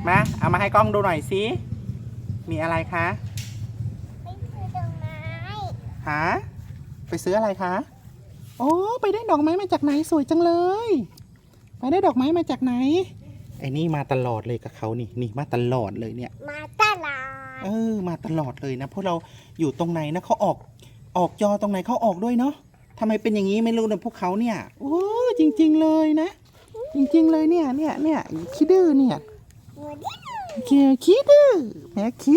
มาเอามาให้กล้องดูหน่อยสิมีอะไรคะไปซื้อดอกไม้หาไปซื้ออะไรคะโอ้ไปได้ดอกไม้มาจากไหนสวยจังเลยไปได้ดอกไม้มาจากไหนไอ้นี่มาตลอดเลยกับเขานี่มาตลอดเลยเนี่ยมาตลาดมาตลอดเลยนะพวกเราอยู่ตรงไหนนะเขาออกจอตรงไหนเขาออกด้วยเนาะทำไมเป็นอย่างนี้ไม่รู้เลยพวกเขาเนี่ยโอ้จริงๆเลยนะจริงๆเลยเนี่ยขี้ดื้อเนี่ยขี้ดื้อแม่ขี้